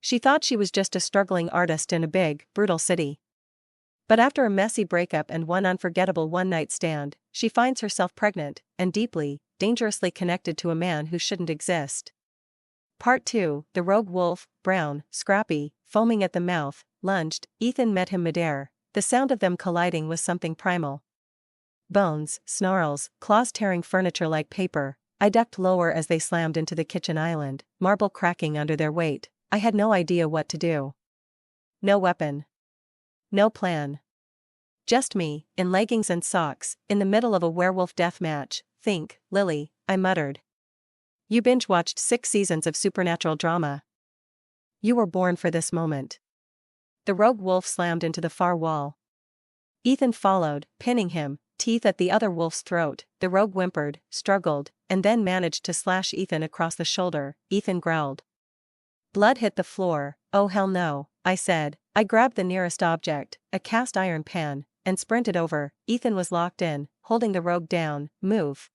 She thought she was just a struggling artist in a big, brutal city. But after a messy breakup and one unforgettable one-night stand, she finds herself pregnant and deeply, dangerously connected to a man who shouldn't exist. Part 2, the rogue wolf, brown, scrappy, foaming at the mouth, lunged. Ethan met him midair. The sound of them colliding was something primal. Bones, snarls, claws tearing furniture like paper. I ducked lower as they slammed into the kitchen island, marble cracking under their weight. I had no idea what to do. No weapon. No plan. Just me, in leggings and socks, in the middle of a werewolf death match. Think, Lily, I muttered. You binge-watched 6 seasons of supernatural drama. You were born for this moment. The rogue wolf slammed into the far wall. Ethan followed, pinning him, teeth at the other wolf's throat. The rogue whimpered, struggled, and then managed to slash Ethan across the shoulder. Ethan growled. Blood hit the floor. Oh hell no, I said. I grabbed the nearest object, a cast iron pan, and sprinted over. Ethan was locked in, holding the rogue down. Move.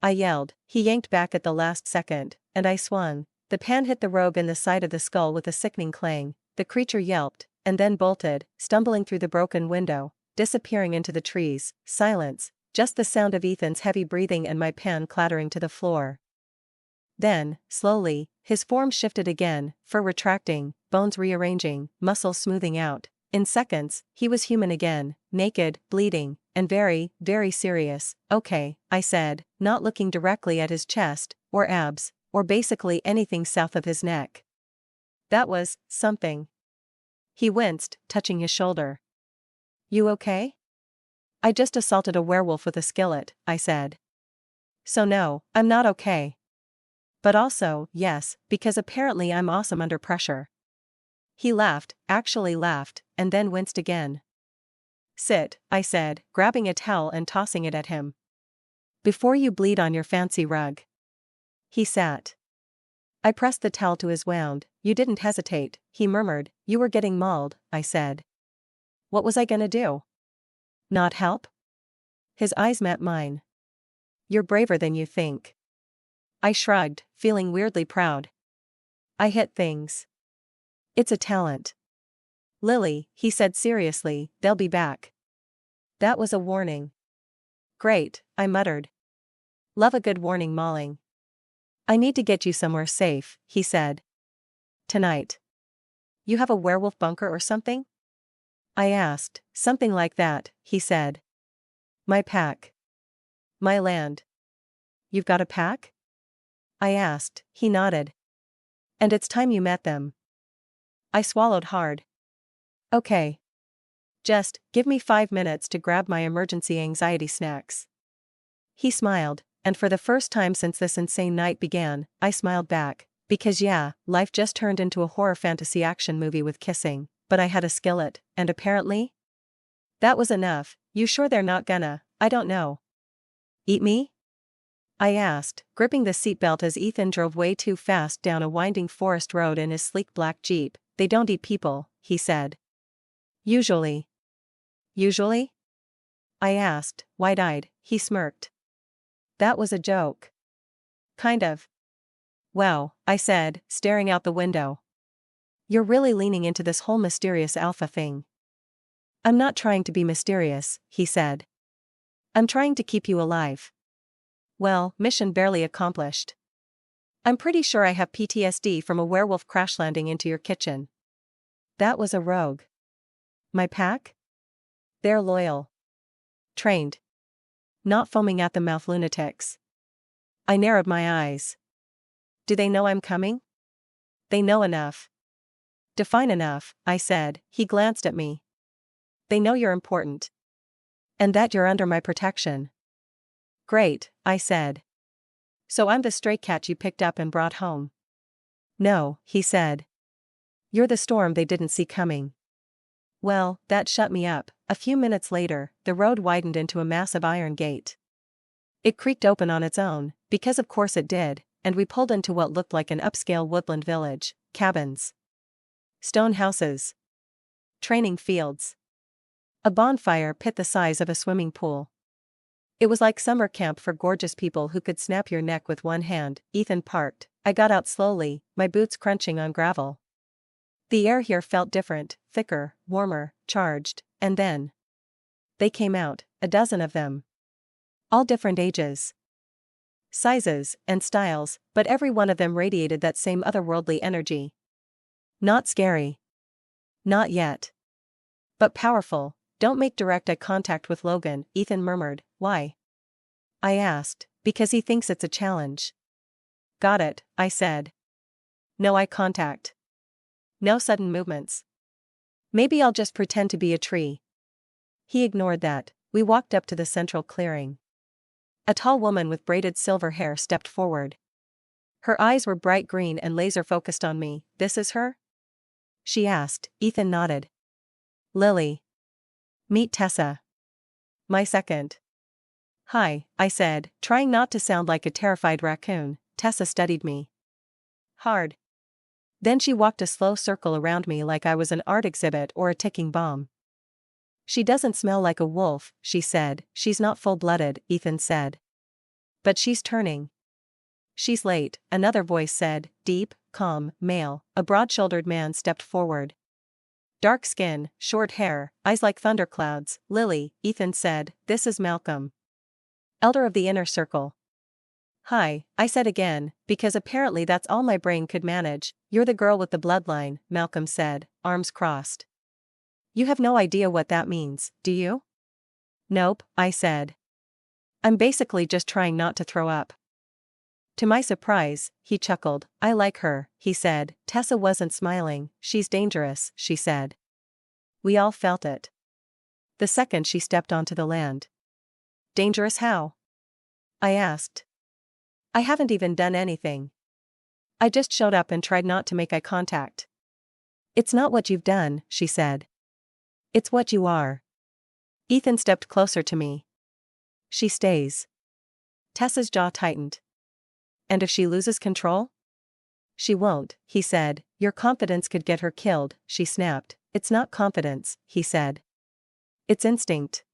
I yelled. He yanked back at the last second, and I swung. The pan hit the rogue in the side of the skull with a sickening clang. The creature yelped, and then bolted, stumbling through the broken window, disappearing into the trees. Silence, just the sound of Ethan's heavy breathing and my pan clattering to the floor. Then, slowly, his form shifted again, fur retracting, bones rearranging, muscles smoothing out. In seconds, he was human again, naked, bleeding, and very, very serious. Okay, I said, not looking directly at his chest, or abs, or basically anything south of his neck. That was something. He winced, touching his shoulder. You okay? I just assaulted a werewolf with a skillet, I said. So no, I'm not okay. But also, yes, because apparently I'm awesome under pressure. He laughed, actually laughed, and then winced again. Sit, I said, grabbing a towel and tossing it at him. Before you bleed on your fancy rug. He sat. I pressed the towel to his wound. You didn't hesitate, he murmured. You were getting mauled, I said. What was I gonna do? Not help? His eyes met mine. You're braver than you think. I shrugged, feeling weirdly proud. I hit things. It's a talent. Lily, he said seriously, they'll be back. That was a warning. Great, I muttered. Love a good warning mauling. I need to get you somewhere safe, he said. Tonight. You have a werewolf bunker or something? I asked. Something like that, he said. My pack. My land. You've got a pack? I asked. He nodded. And it's time you met them. I swallowed hard. Okay. Just, give me 5 minutes to grab my emergency anxiety snacks. He smiled, and for the first time since this insane night began, I smiled back, because yeah, life just turned into a horror fantasy action movie with kissing, but I had a skillet, and apparently? That was enough. You sure they're not gonna, I don't know. Eat me? I asked, gripping the seatbelt as Ethan drove way too fast down a winding forest road in his sleek black Jeep. They don't eat people, he said. Usually. Usually? I asked, wide-eyed. He smirked. That was a joke. Kind of. Wow, I said, staring out the window. You're really leaning into this whole mysterious alpha thing. I'm not trying to be mysterious, he said. I'm trying to keep you alive. Well, mission barely accomplished. I'm pretty sure I have PTSD from a werewolf crash landing into your kitchen. That was a rogue. My pack? They're loyal. Trained. Not foaming at the mouth lunatics. I narrowed my eyes. Do they know I'm coming? They know enough. Define enough, I said. He glanced at me. They know you're important. And that you're under my protection. Great, I said. So I'm the stray cat you picked up and brought home. No, he said. You're the storm they didn't see coming. Well, that shut me up. A few minutes later, the road widened into a massive iron gate. It creaked open on its own, because of course it did, and we pulled into what looked like an upscale woodland village. Cabins. Stone houses. Training fields. A bonfire pit the size of a swimming pool. It was like summer camp for gorgeous people who could snap your neck with one hand. Ethan parked. I got out slowly, my boots crunching on gravel. The air here felt different, thicker, warmer, charged, and then they came out, a dozen of them. All different ages, sizes, and styles, but every one of them radiated that same otherworldly energy. Not scary. Not yet. But powerful. Don't make direct eye contact with Logan, Ethan murmured. Why? I asked. Because he thinks it's a challenge. Got it, I said. No eye contact. No sudden movements. Maybe I'll just pretend to be a tree. He ignored that. We walked up to the central clearing. A tall woman with braided silver hair stepped forward. Her eyes were bright green and laser-focused on me. This is her? She asked. Ethan nodded. Lily. Meet Tessa. My second. Hi, I said, trying not to sound like a terrified raccoon. Tessa studied me hard. Then she walked a slow circle around me like I was an art exhibit or a ticking bomb. She doesn't smell like a wolf, she said. She's not full-blooded, Ethan said. But she's turning. She's late, another voice said, deep, calm, male. A broad-shouldered man stepped forward. Dark skin, short hair, eyes like thunderclouds. Lily, Ethan said, this is Malcolm. Elder of the inner circle. Hi, I said again, because apparently that's all my brain could manage. You're the girl with the bloodline, Malcolm said, arms crossed. You have no idea what that means, do you? Nope, I said. I'm basically just trying not to throw up. To my surprise, he chuckled. I like her, he said. Tessa wasn't smiling. She's dangerous, she said. We all felt it. The second she stepped onto the land. Dangerous how? I asked. I haven't even done anything. I just showed up and tried not to make eye contact. It's not what you've done, she said. It's what you are. Ethan stepped closer to me. She stays. Tessa's jaw tightened. And if she loses control? She won't, he said. Your confidence could get her killed, she snapped. It's not confidence, he said. It's instinct.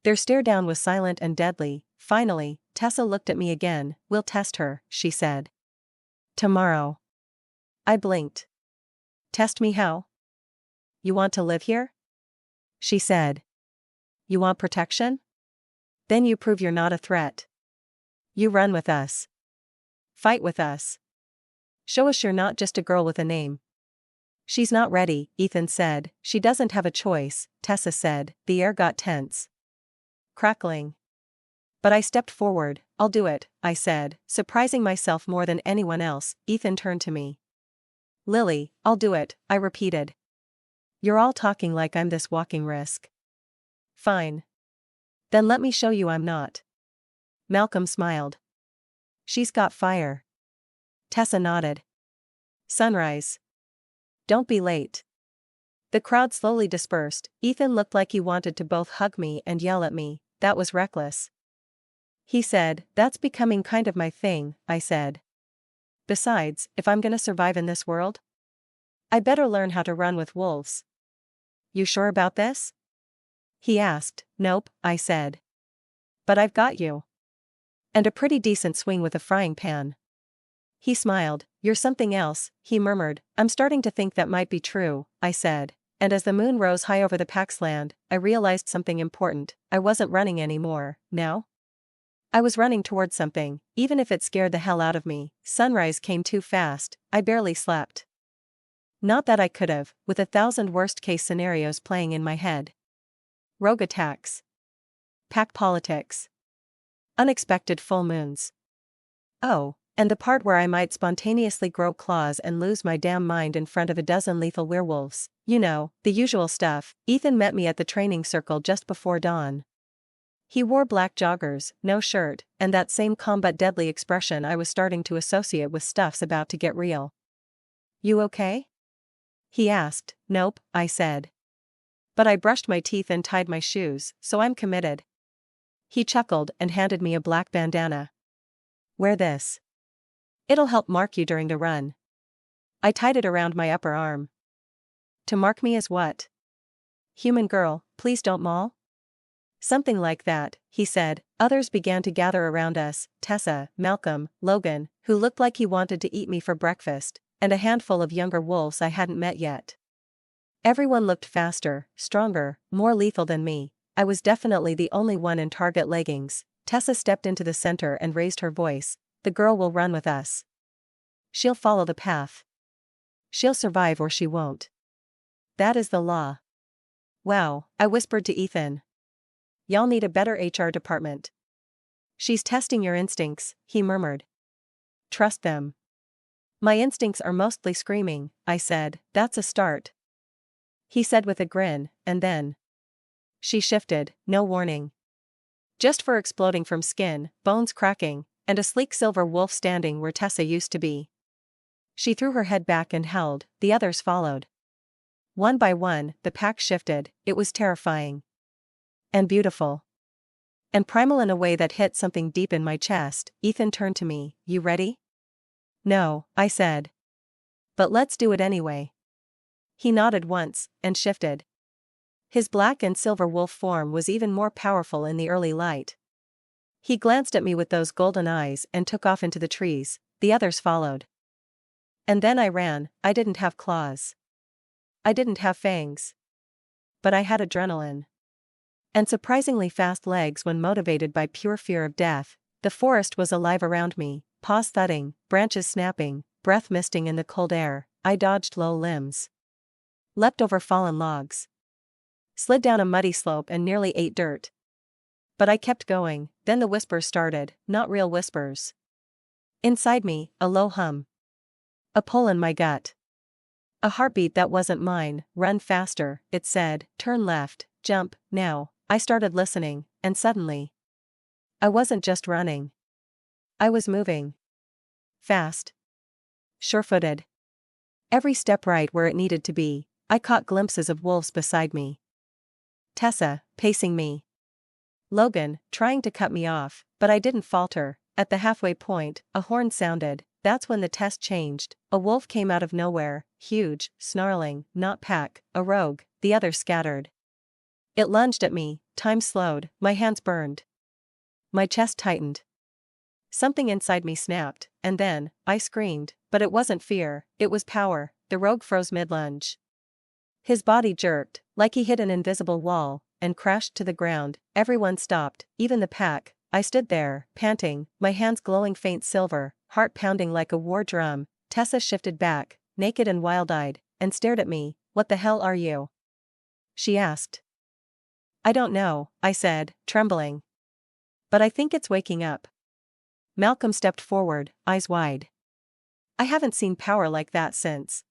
Their stare down was silent and deadly. Finally, Tessa looked at me again. We'll test her, she said. Tomorrow. I blinked. Test me how? You want to live here? She said. You want protection? Then you prove you're not a threat. You run with us. Fight with us. Show us you're not just a girl with a name. She's not ready, Ethan said. She doesn't have a choice, Tessa said. The air got tense. Crackling. But I stepped forward. I'll do it, I said, surprising myself more than anyone else. Ethan turned to me. Lily, I'll do it, I repeated. You're all talking like I'm this walking risk. Fine. Then let me show you I'm not. Malcolm smiled. She's got fire. Tessa nodded. Sunrise. Don't be late. The crowd slowly dispersed. Ethan looked like he wanted to both hug me and yell at me. That was reckless. He said, that's becoming kind of my thing, I said. Besides, if I'm gonna survive in this world, I better learn how to run with wolves. You sure about this? He asked. Nope, I said. But I've got you. And a pretty decent swing with a frying pan. He smiled. You're something else, he murmured. I'm starting to think that might be true, I said. And as the moon rose high over the Pax land, I realized something important. I wasn't running anymore, no? I was running toward something, even if it scared the hell out of me. Sunrise came too fast. I barely slept. Not that I could've, with 1,000 worst-case scenarios playing in my head. Rogue attacks. Pack politics. Unexpected full moons. Oh, and the part where I might spontaneously grow claws and lose my damn mind in front of a dozen lethal werewolves. You know, the usual stuff. Ethan met me at the training circle just before dawn. He wore black joggers, no shirt, and that same calm but deadly expression I was starting to associate with stuff's about to get real. You okay? He asked. Nope, I said. But I brushed my teeth and tied my shoes, so I'm committed. He chuckled and handed me a black bandana. Wear this. It'll help mark you during the run. I tied it around my upper arm. To mark me as what? Human girl, please don't maul? Something like that, he said. Others began to gather around us. Tessa, Malcolm, Logan, who looked like he wanted to eat me for breakfast, and a handful of younger wolves I hadn't met yet. Everyone looked faster, stronger, more lethal than me. I was definitely the only one in target leggings. Tessa stepped into the center and raised her voice. The girl will run with us. She'll follow the path. She'll survive or she won't. That is the law. Wow, I whispered to Ethan. Y'all need a better HR department. She's testing your instincts, he murmured. Trust them. My instincts are mostly screaming, I said. That's a start. He said with a grin, and then she shifted, no warning. Just for exploding from skin, bones cracking, and a sleek silver wolf standing where Tessa used to be. She threw her head back and held, the others followed. One by one, the pack shifted. It was terrifying. And beautiful. And primal in a way that hit something deep in my chest. Ethan turned to me. You ready? No, I said. But let's do it anyway. He nodded once, and shifted. His black and silver wolf form was even more powerful in the early light. He glanced at me with those golden eyes and took off into the trees. The others followed. And then I ran. I didn't have claws. I didn't have fangs. But I had adrenaline. And surprisingly fast legs when motivated by pure fear of death. The forest was alive around me, paws thudding, branches snapping, breath misting in the cold air. I dodged low limbs. Leapt over fallen logs. Slid down a muddy slope and nearly ate dirt. But I kept going. Then the whispers started, not real whispers. Inside me, a low hum. A pull in my gut. A heartbeat that wasn't mine. Run faster, it said. Turn left, jump, now. I started listening, and suddenly, I wasn't just running. I was moving. Fast. Sure-footed. Every step right where it needed to be. I caught glimpses of wolves beside me. Tessa, pacing me. Logan, trying to cut me off, but I didn't falter. At the halfway point, a horn sounded. That's when the test changed. A wolf came out of nowhere, huge, snarling, not pack, a rogue. The others scattered. It lunged at me, time slowed, my hands burned. My chest tightened. Something inside me snapped, and then, I screamed, but it wasn't fear, it was power. The rogue froze mid-lunge. His body jerked, like he hit an invisible wall, and crashed to the ground. Everyone stopped, even the pack. I stood there, panting, my hands glowing faint silver, heart pounding like a war drum. Tessa shifted back, naked and wild-eyed, and stared at me. What the hell are you? She asked. I don't know, I said, trembling. But I think it's waking up. Malcolm stepped forward, eyes wide. I haven't seen power like that since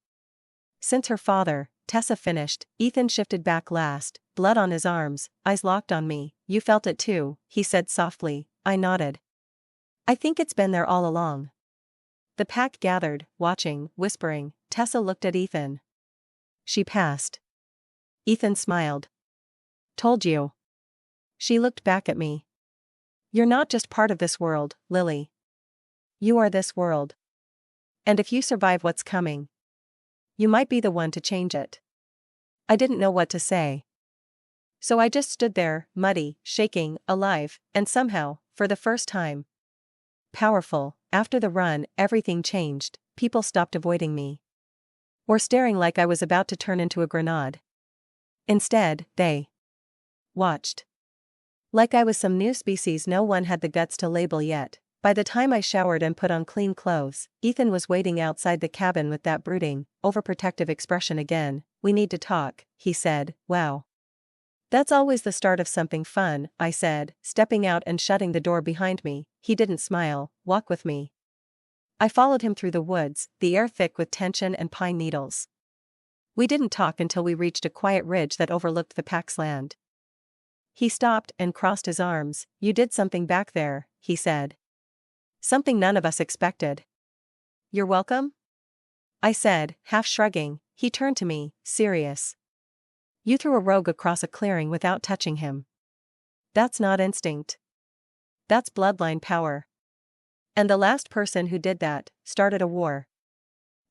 her father, Tessa finished. Ethan shifted back last, blood on his arms, eyes locked on me. You felt it too, he said softly. I nodded. I think it's been there all along. The pack gathered, watching, whispering. Tessa looked at Ethan. She passed. Ethan smiled. Told you. She looked back at me. You're not just part of this world, Lily. You are this world. And if you survive what's coming, you might be the one to change it. I didn't know what to say. So I just stood there, muddy, shaking, alive, and somehow, for the first time, powerful. After the run, everything changed. People stopped avoiding me. Or staring like I was about to turn into a grenade. Instead, they watched. Like I was some new species no one had the guts to label yet. By the time I showered and put on clean clothes, Ethan was waiting outside the cabin with that brooding, overprotective expression again. We need to talk, he said. Wow. That's always the start of something fun, I said, stepping out and shutting the door behind me. He didn't smile. Walk with me. I followed him through the woods, the air thick with tension and pine needles. We didn't talk until we reached a quiet ridge that overlooked the pack's land. He stopped and crossed his arms. You did something back there, he said. Something none of us expected. You're welcome? I said, half shrugging. He turned to me, serious. You threw a rogue across a clearing without touching him. That's not instinct. That's bloodline power. And the last person who did that started a war.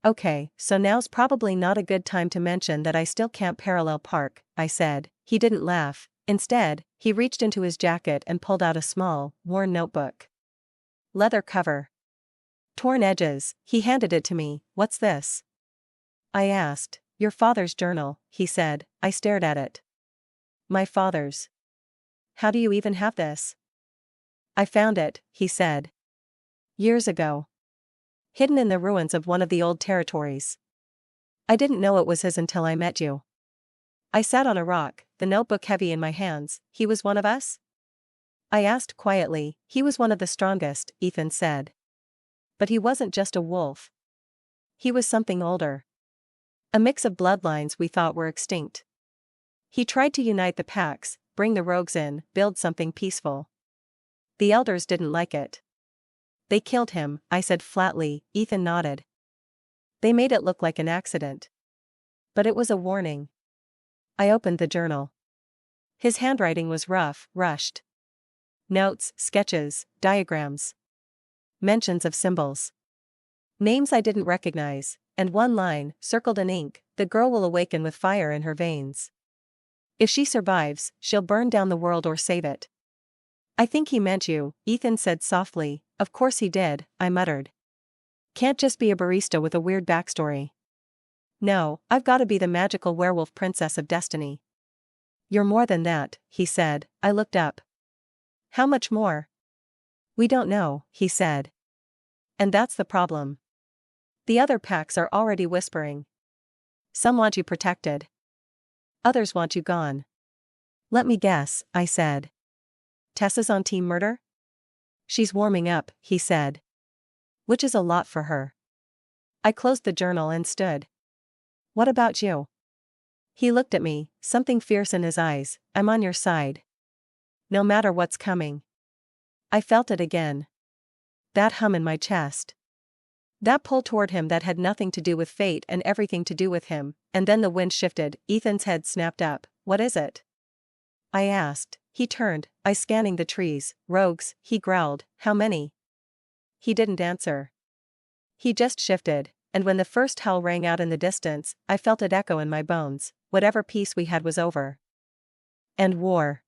Okay, so now's probably not a good time to mention that I still can't parallel park, I said. He didn't laugh. Instead, he reached into his jacket and pulled out a small, worn notebook. Leather cover. Torn edges. He handed it to me. What's this? I asked. Your father's journal, he said. I stared at it. My father's. How do you even have this? I found it, he said. Years ago. Hidden in the ruins of one of the old territories. I didn't know it was his until I met you. I sat on a rock, the notebook heavy in my hands. He was one of us? I asked quietly. He was one of the strongest, Ethan said. But he wasn't just a wolf. He was something older. A mix of bloodlines we thought were extinct. He tried to unite the packs, bring the rogues in, build something peaceful. The elders didn't like it. They killed him, I said flatly. Ethan nodded. They made it look like an accident. But it was a warning. I opened the journal. His handwriting was rough, rushed. Notes, sketches, diagrams. Mentions of symbols. Names I didn't recognize, and one line, circled in ink, the girl will awaken with fire in her veins. If she survives, she'll burn down the world or save it. I think he meant you, Ethan said softly. Of course he did, I muttered. Can't just be a barista with a weird backstory. No, I've gotta be the magical werewolf princess of destiny. You're more than that, he said. I looked up. How much more? We don't know, he said. And that's the problem. The other packs are already whispering. Some want you protected. Others want you gone. Let me guess, I said. Tessa's on team murder? She's warming up, he said. Which is a lot for her. I closed the journal and stood. What about you? He looked at me, something fierce in his eyes. I'm on your side. No matter what's coming. I felt it again. That hum in my chest. That pull toward him that had nothing to do with fate and everything to do with him, and then the wind shifted. Ethan's head snapped up. What is it? I asked. He turned, eyes scanning the trees. Rogues, he growled. How many? He didn't answer. He just shifted, and when the first howl rang out in the distance, I felt it echo in my bones. Whatever peace we had was over. And war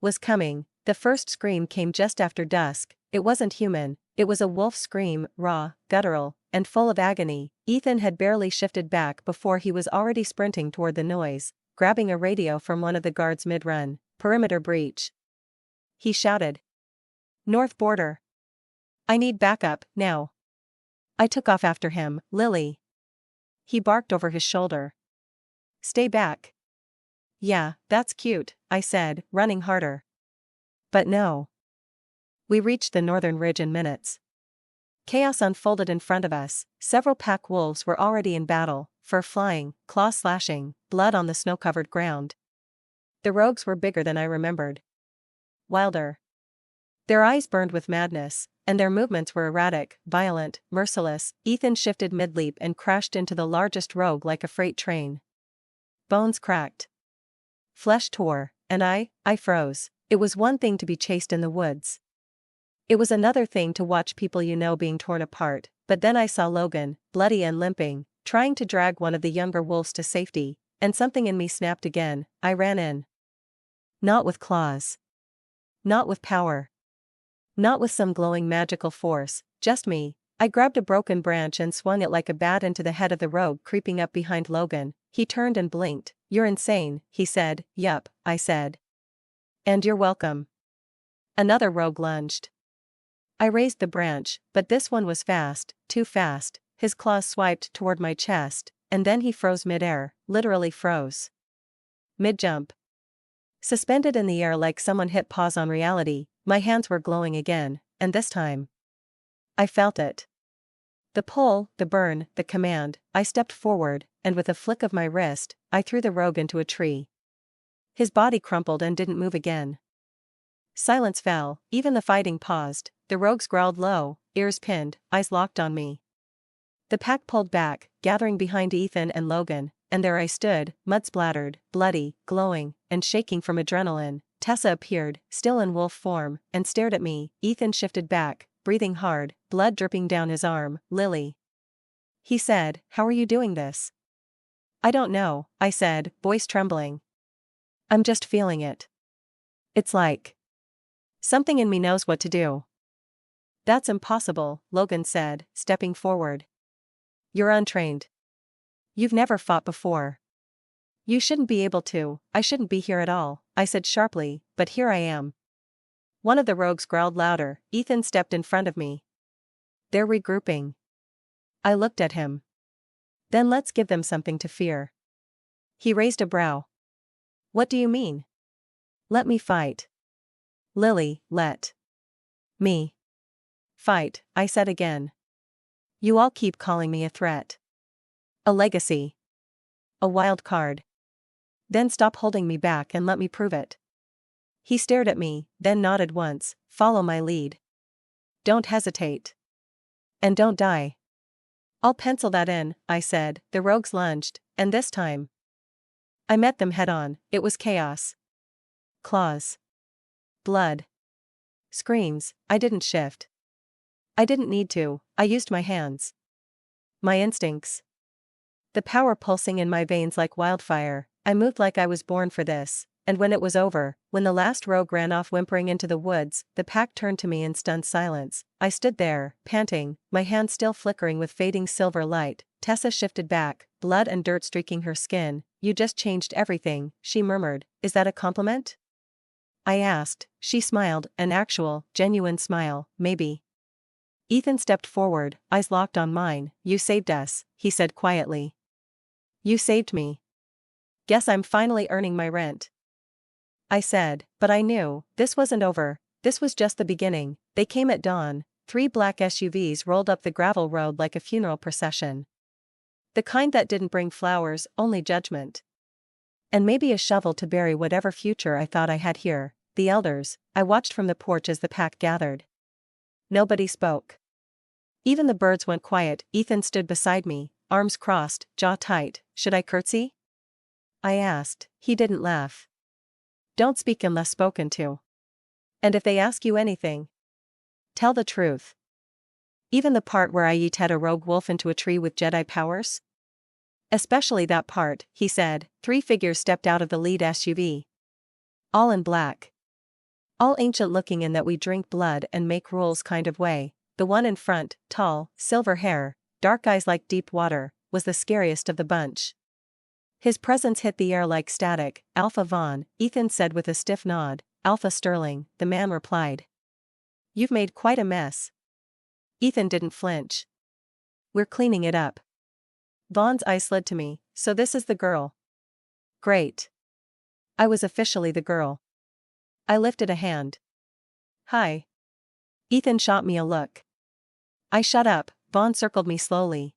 was coming. The first scream came just after dusk. It wasn't human, it was a wolf scream, raw, guttural, and full of agony. Ethan had barely shifted back before he was already sprinting toward the noise, grabbing a radio from one of the guards mid-run. Perimeter breach. He shouted. North border. I need backup, now. I took off after him. Lily. He barked over his shoulder. Stay back. Yeah, that's cute, I said, running harder. But no. We reached the northern ridge in minutes. Chaos unfolded in front of us. Several pack wolves were already in battle, fur flying, claws slashing, blood on the snow-covered ground. The rogues were bigger than I remembered. Wilder. Their eyes burned with madness, and their movements were erratic, violent, merciless. Ethan shifted mid-leap and crashed into the largest rogue like a freight train. Bones cracked. Flesh tore, and I froze. It was one thing to be chased in the woods. It was another thing to watch people you know being torn apart, but then I saw Logan, bloody and limping, trying to drag one of the younger wolves to safety, and something in me snapped again. I ran in. Not with claws. Not with power. Not with some glowing magical force, just me. I grabbed a broken branch and swung it like a bat into the head of the rogue creeping up behind Logan. He turned and blinked. You're insane, he said. Yup, I said. And you're welcome. Another rogue lunged. I raised the branch, but this one was fast, too fast. His claws swiped toward my chest, and then he froze midair, literally froze. Mid-jump. Suspended in the air like someone hit pause on reality, my hands were glowing again, and this time. I felt it. The pull, the burn, the command. I stepped forward, and with a flick of my wrist, I threw the rogue into a tree. His body crumpled and didn't move again. Silence fell, even the fighting paused. The rogues growled low, ears pinned, eyes locked on me. The pack pulled back, gathering behind Ethan and Logan, and there I stood, mud-splattered, bloody, glowing, and shaking from adrenaline. Tessa appeared, still in wolf form, and stared at me. Ethan shifted back, breathing hard, blood dripping down his arm. Lily. He said, how are you doing this? I don't know, I said, voice trembling. I'm just feeling it. It's like something in me knows what to do. That's impossible, Logan said, stepping forward. You're untrained. You've never fought before. You shouldn't be able to, I shouldn't be here at all, I said sharply, but here I am. One of the rogues growled louder. Ethan stepped in front of me. They're regrouping. I looked at him. Then let's give them something to fear. He raised a brow. What do you mean? Let me fight. Lily, let me fight, I said again. You all keep calling me a threat. A legacy. A wild card. Then stop holding me back and let me prove it. He stared at me, then nodded once. Follow my lead. Don't hesitate. And don't die. I'll pencil that in, I said. The rogues lunged, and this time I met them head on. It was chaos. Claws. Blood. Screams. I didn't shift. I didn't need to, I used my hands. My instincts. The power pulsing in my veins like wildfire. I moved like I was born for this, and when it was over, when the last rogue ran off whimpering into the woods, the pack turned to me in stunned silence. I stood there, panting, my hands still flickering with fading silver light. Tessa shifted back, blood and dirt streaking her skin. You just changed everything, she murmured. Is that a compliment? I asked. She smiled, an actual, genuine smile, maybe. Ethan stepped forward, eyes locked on mine. You saved us, he said quietly. You saved me. Guess I'm finally earning my rent. I said, but I knew, this wasn't over, this was just the beginning. They came at dawn. 3 black SUVs rolled up the gravel road like a funeral procession. The kind that didn't bring flowers, only judgment. And maybe a shovel to bury whatever future I thought I had here. The elders, I watched from the porch as the pack gathered. Nobody spoke. Even the birds went quiet. Ethan stood beside me, arms crossed, jaw tight. Should I curtsy? I asked. He didn't laugh. Don't speak unless spoken to. And if they ask you anything, tell the truth. Even the part where I yeeted a rogue wolf into a tree with Jedi powers? Especially that part, he said. 3 figures stepped out of the lead SUV. All in black. All ancient looking in that we drink blood and make rules kind of way. The one in front, tall, silver hair, dark eyes like deep water, was the scariest of the bunch. His presence hit the air like static. Alpha Vaughn, Ethan said with a stiff nod. Alpha Sterling, the man replied. You've made quite a mess. Ethan didn't flinch. We're cleaning it up. Vaughn's eye slid to me. So this is the girl. Great. I was officially the girl. I lifted a hand. Hi. Ethan shot me a look. I shut up. Vaughn circled me slowly.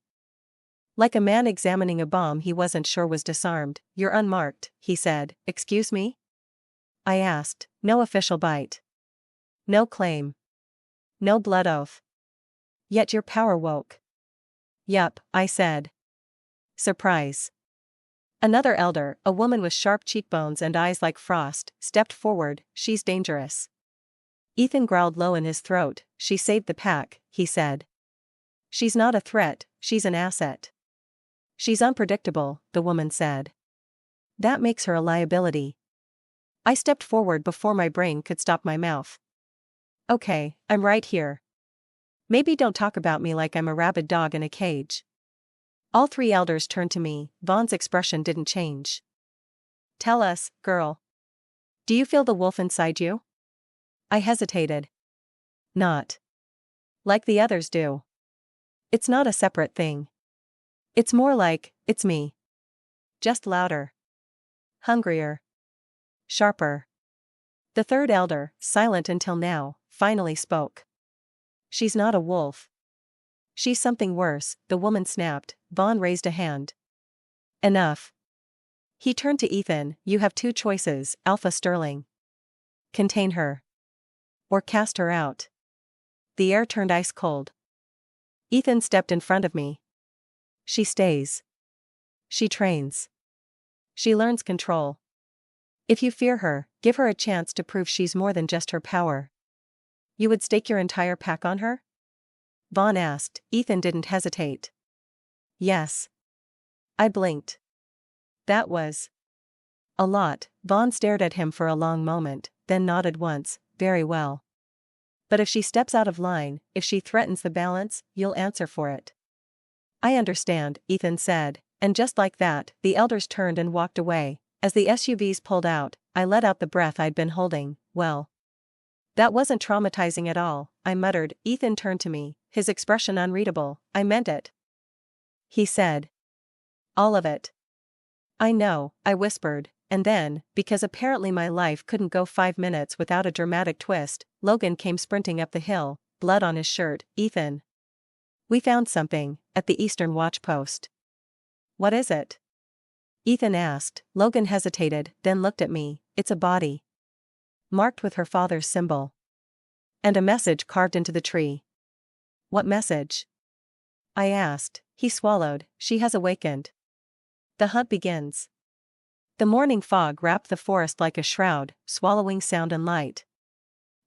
Like a man examining a bomb he wasn't sure was disarmed. You're unmarked, he said. Excuse me? I asked. No official bite. No claim. No blood oath. Yet your power woke. Yup, I said. Surprise. Another elder, a woman with sharp cheekbones and eyes like frost, stepped forward. She's dangerous. Ethan growled low in his throat. She saved the pack, he said. She's not a threat, she's an asset. She's unpredictable, the woman said. That makes her a liability. I stepped forward before my brain could stop my mouth. Okay, I'm right here. Maybe don't talk about me like I'm a rabid dog in a cage. All 3 elders turned to me. Vaughn's expression didn't change. Tell us, girl. Do you feel the wolf inside you? I hesitated. Not like the others do. It's not a separate thing. It's more like, it's me. Just louder. Hungrier. Sharper. The 3rd elder, silent until now, finally spoke. She's not a wolf. She's something worse, the woman snapped. Vaughn raised a hand. Enough. He turned to Ethan. You have 2 choices, Alpha Sterling. Contain her. Or cast her out. The air turned ice cold. Ethan stepped in front of me. She stays. She trains. She learns control. If you fear her, give her a chance to prove she's more than just her power. You would stake your entire pack on her? Vaughn asked. Ethan didn't hesitate. Yes. I blinked. That was a lot. Vaughn stared at him for a long moment, then nodded once. Very well. But if she steps out of line, if she threatens the balance, you'll answer for it. I understand, Ethan said, and just like that, the elders turned and walked away. As the SUVs pulled out, I let out the breath I'd been holding. Well, that wasn't traumatizing at all, I muttered. Ethan turned to me, his expression unreadable. I meant it, he said. All of it. I know, I whispered, and then, because apparently my life couldn't go 5 minutes without a dramatic twist, Logan came sprinting up the hill, blood on his shirt. Ethan, we found something, at the eastern watchpost. What is it? Ethan asked. Logan hesitated, then looked at me. It's a body. Marked with her father's symbol. And a message carved into the tree. What message? I asked. He swallowed. She has awakened. The hunt begins. The morning fog wrapped the forest like a shroud, swallowing sound and light.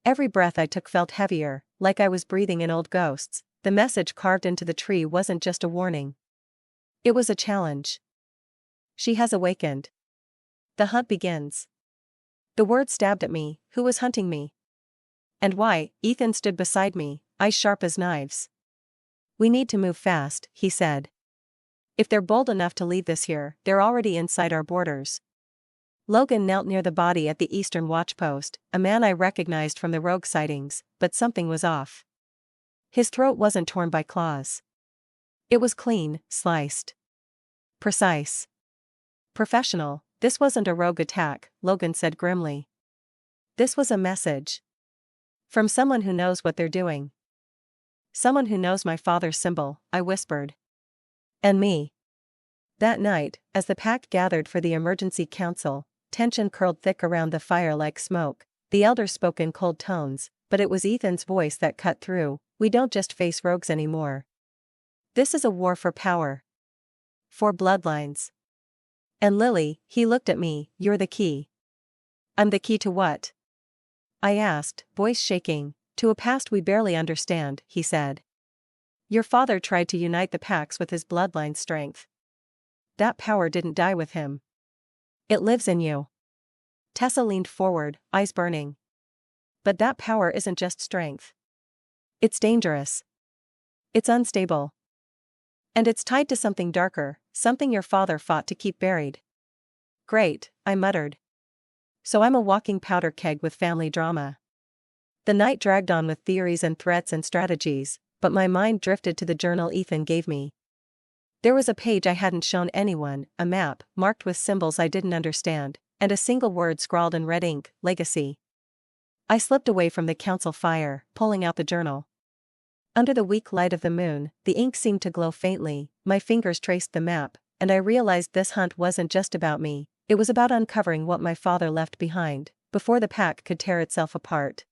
Every breath I took felt heavier, like I was breathing in old ghosts. The message carved into the tree wasn't just a warning. It was a challenge. She has awakened. The hunt begins. The word stabbed at me. Who was hunting me? And why? Ethan stood beside me, eyes sharp as knives. We need to move fast, he said. If they're bold enough to leave this here, they're already inside our borders. Logan knelt near the body at the eastern watchpost, a man I recognized from the rogue sightings, but something was off. His throat wasn't torn by claws. It was clean, sliced. Precise. Professional. This wasn't a rogue attack, Logan said grimly. This was a message. From someone who knows what they're doing. Someone who knows my father's symbol, I whispered. And me. That night, as the pack gathered for the emergency council, tension curled thick around the fire like smoke. The elders spoke in cold tones, but it was Ethan's voice that cut through. We don't just face rogues anymore. This is a war for power. For bloodlines. And Lily, he looked at me, you're the key. I'm the key to what? I asked, voice shaking. To a past we barely understand, he said. Your father tried to unite the packs with his bloodline strength. That power didn't die with him. It lives in you. Tessa leaned forward, eyes burning. But that power isn't just strength. It's dangerous. It's unstable. And it's tied to something darker, something your father fought to keep buried. Great, I muttered. So I'm a walking powder keg with family drama. The night dragged on with theories and threats and strategies, but my mind drifted to the journal Ethan gave me. There was a page I hadn't shown anyone, a map, marked with symbols I didn't understand, and a single word scrawled in red ink, legacy. I slipped away from the council fire, pulling out the journal. Under the weak light of the moon, the ink seemed to glow faintly. My fingers traced the map, and I realized this hunt wasn't just about me, it was about uncovering what my father left behind, before the pack could tear itself apart.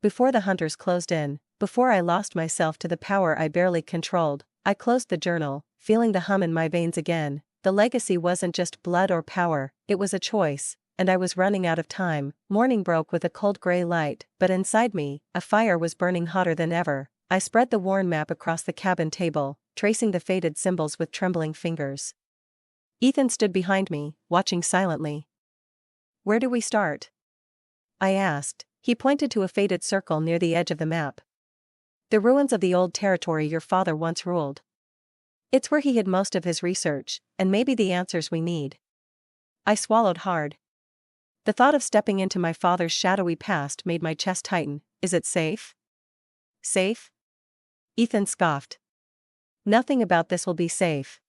Before the hunters closed in, before I lost myself to the power I barely controlled, I closed the journal, feeling the hum in my veins again. The legacy wasn't just blood or power, it was a choice, and I was running out of time. Morning broke with a cold gray light, but inside me, a fire was burning hotter than ever. I spread the worn map across the cabin table, tracing the faded symbols with trembling fingers. Ethan stood behind me, watching silently. Where do we start? I asked. He pointed to a faded circle near the edge of the map. The ruins of the old territory your father once ruled. It's where he hid most of his research, and maybe the answers we need. I swallowed hard. The thought of stepping into my father's shadowy past made my chest tighten. Is it safe? Safe? Ethan scoffed. Nothing about this will be safe.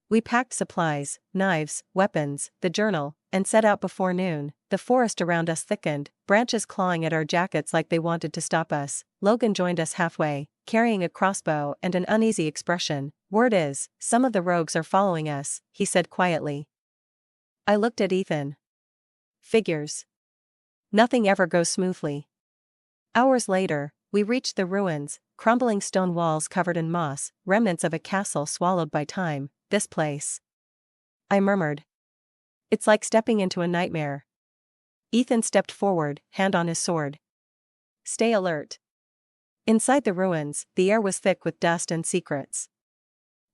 We packed supplies, knives, weapons, the journal, and set out before noon. The forest around us thickened, branches clawing at our jackets like they wanted to stop us. Logan joined us halfway, carrying a crossbow and an uneasy expression. Word is, some of the rogues are following us, he said quietly. I looked at Ethan. Figures. Nothing ever goes smoothly. Hours later, we reached the ruins, crumbling stone walls covered in moss, remnants of a castle swallowed by time. This place. I murmured. It's like stepping into a nightmare. Ethan stepped forward, hand on his sword. Stay alert. Inside the ruins, the air was thick with dust and secrets.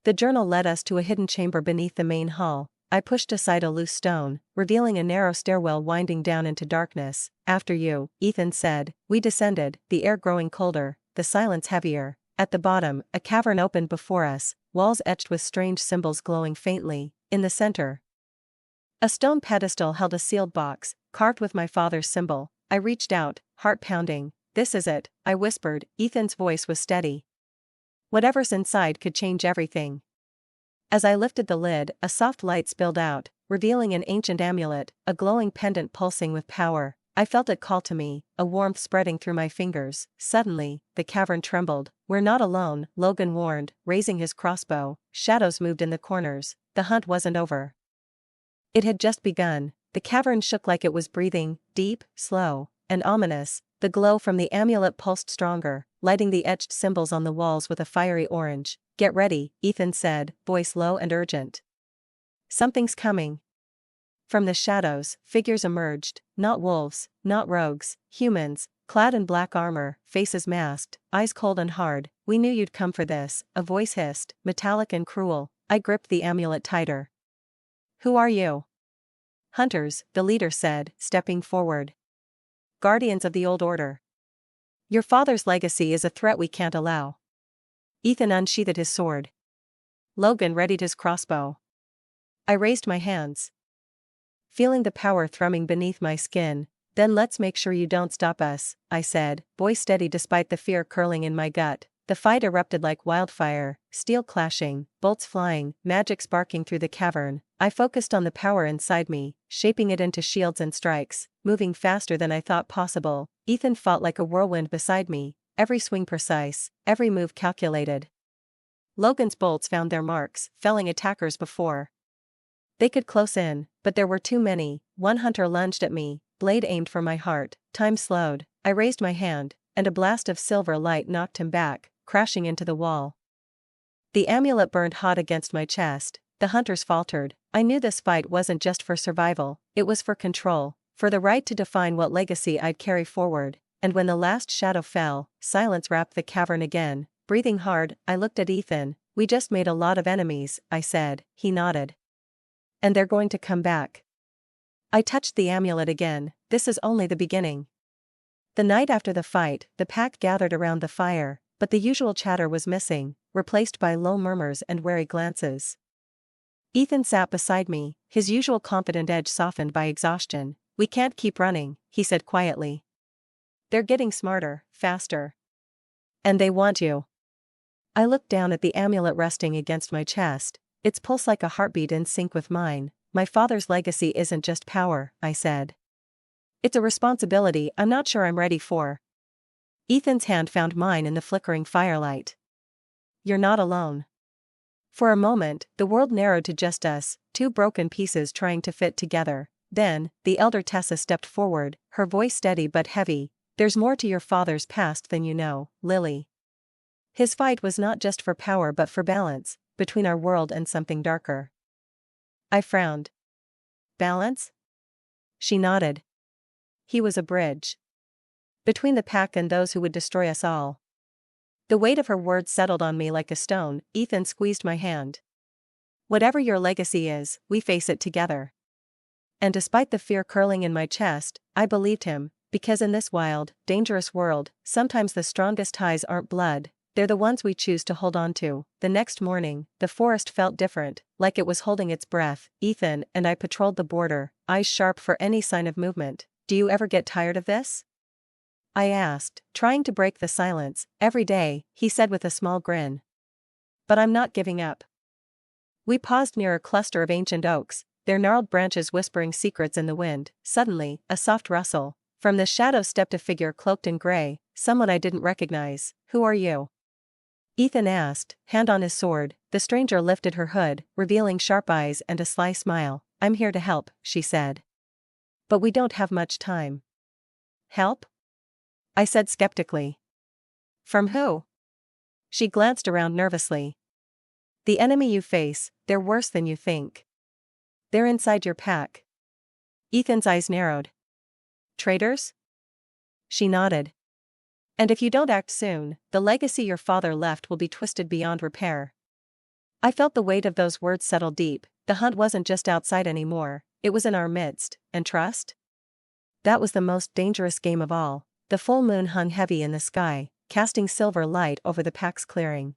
The journal led us to a hidden chamber beneath the main hall, I pushed aside a loose stone, revealing a narrow stairwell winding down into darkness. After you, Ethan said. We descended, the air growing colder, the silence heavier. At the bottom, a cavern opened before us, walls etched with strange symbols glowing faintly. In the center, a stone pedestal held a sealed box, carved with my father's symbol. I reached out, heart pounding. This is it, I whispered. Ethan's voice was steady. Whatever's inside could change everything. As I lifted the lid, a soft light spilled out, revealing an ancient amulet, a glowing pendant pulsing with power. I felt it call to me, a warmth spreading through my fingers. Suddenly, the cavern trembled. We're not alone, Logan warned, raising his crossbow. Shadows moved in the corners. The hunt wasn't over. It had just begun. The cavern shook like it was breathing, deep, slow, and ominous. The glow from the amulet pulsed stronger, lighting the etched symbols on the walls with a fiery orange. Get ready, Ethan said, voice low and urgent. Something's coming. From the shadows, figures emerged, not wolves, not rogues, humans, clad in black armor, faces masked, eyes cold and hard. We knew you'd come for this, a voice hissed, metallic and cruel. I gripped the amulet tighter. Who are you? Hunters, the leader said, stepping forward. Guardians of the old order. Your father's legacy is a threat we can't allow. Ethan unsheathed his sword. Logan readied his crossbow. I raised my hands, feeling the power thrumming beneath my skin. Then let's make sure you don't stop us, I said, voice steady despite the fear curling in my gut. The fight erupted like wildfire, steel clashing, bolts flying, magic sparking through the cavern. I focused on the power inside me, shaping it into shields and strikes, moving faster than I thought possible. Ethan fought like a whirlwind beside me, every swing precise, every move calculated. Logan's bolts found their marks, felling attackers before they could close in, but there were too many. One hunter lunged at me, blade aimed for my heart. Time slowed. I raised my hand, and a blast of silver light knocked him back, crashing into the wall. The amulet burned hot against my chest. The hunters faltered. I knew this fight wasn't just for survival, it was for control, for the right to define what legacy I'd carry forward. And when the last shadow fell, silence wrapped the cavern again. Breathing hard, I looked at Ethan. We just made a lot of enemies, I said. He nodded. And they're going to come back. I touched the amulet again. This is only the beginning. The night after the fight, the pack gathered around the fire, but the usual chatter was missing, replaced by low murmurs and wary glances. Ethan sat beside me, his usual confident edge softened by exhaustion. We can't keep running, he said quietly. They're getting smarter, faster. And they want you. I looked down at the amulet resting against my chest, its pulse like a heartbeat in sync with mine. My father's legacy isn't just power, I said. It's a responsibility I'm not sure I'm ready for. Ethan's hand found mine in the flickering firelight. You're not alone. For a moment, the world narrowed to just us, two broken pieces trying to fit together. Then, the elder Tessa stepped forward, her voice steady but heavy. There's more to your father's past than you know, Lily. His fight was not just for power but for balance, between our world and something darker. I frowned. Balance? She nodded. He was a bridge between the pack and those who would destroy us all. The weight of her words settled on me like a stone. Ethan squeezed my hand. Whatever your legacy is, we face it together. And despite the fear curling in my chest, I believed him, because in this wild, dangerous world, sometimes the strongest ties aren't blood, they're the ones we choose to hold on to. The next morning, the forest felt different, like it was holding its breath. Ethan and I patrolled the border, eyes sharp for any sign of movement. Do you ever get tired of this? I asked, trying to break the silence. Every day, he said with a small grin. But I'm not giving up. We paused near a cluster of ancient oaks, their gnarled branches whispering secrets in the wind. Suddenly, a soft rustle. From the shadows stepped a figure cloaked in gray, someone I didn't recognize. Who are you? Ethan asked, hand on his sword. The stranger lifted her hood, revealing sharp eyes and a sly smile. I'm here to help, she said. But we don't have much time. Help? I said skeptically. From who? She glanced around nervously. The enemy you face, they're worse than you think. They're inside your pack. Ethan's eyes narrowed. Traitors? She nodded. And if you don't act soon, the legacy your father left will be twisted beyond repair. I felt the weight of those words settle deep. The hunt wasn't just outside anymore, it was in our midst, and trust? That was the most dangerous game of all. The full moon hung heavy in the sky, casting silver light over the pack's clearing.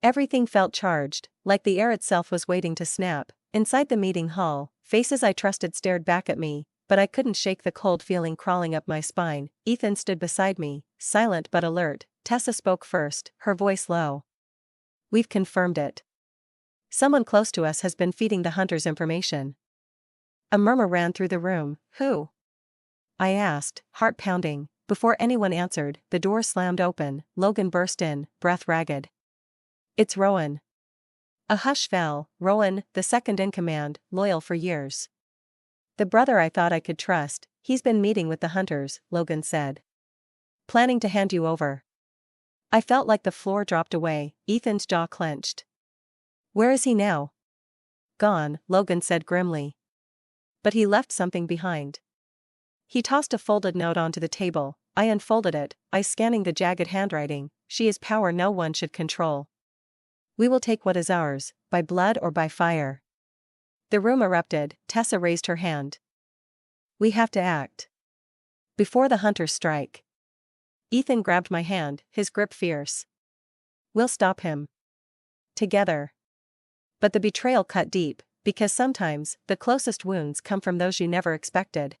Everything felt charged, like the air itself was waiting to snap. Inside the meeting hall, faces I trusted stared back at me, but I couldn't shake the cold feeling crawling up my spine. Ethan stood beside me, silent but alert. Tessa spoke first, her voice low. "We've confirmed it. Someone close to us has been feeding the hunters information." A murmur ran through the room. "Who?" I asked, heart pounding. Before anyone answered, the door slammed open. Logan burst in, breath ragged. "It's Rowan." A hush fell. Rowan, the second in command, loyal for years. "The brother I thought I could trust. He's been meeting with the hunters," Logan said. "Planning to hand you over." I felt like the floor dropped away. Ethan's jaw clenched. "Where is he now?" "Gone," Logan said grimly. "But he left something behind." He tossed a folded note onto the table. I unfolded it, eyes scanning the jagged handwriting. "She is power no one should control. We will take what is ours, by blood or by fire." The room erupted. Tessa raised her hand. "We have to act. Before the hunters strike." Ethan grabbed my hand, his grip fierce. "We'll stop him. Together." But the betrayal cut deep, because sometimes, the closest wounds come from those you never expected.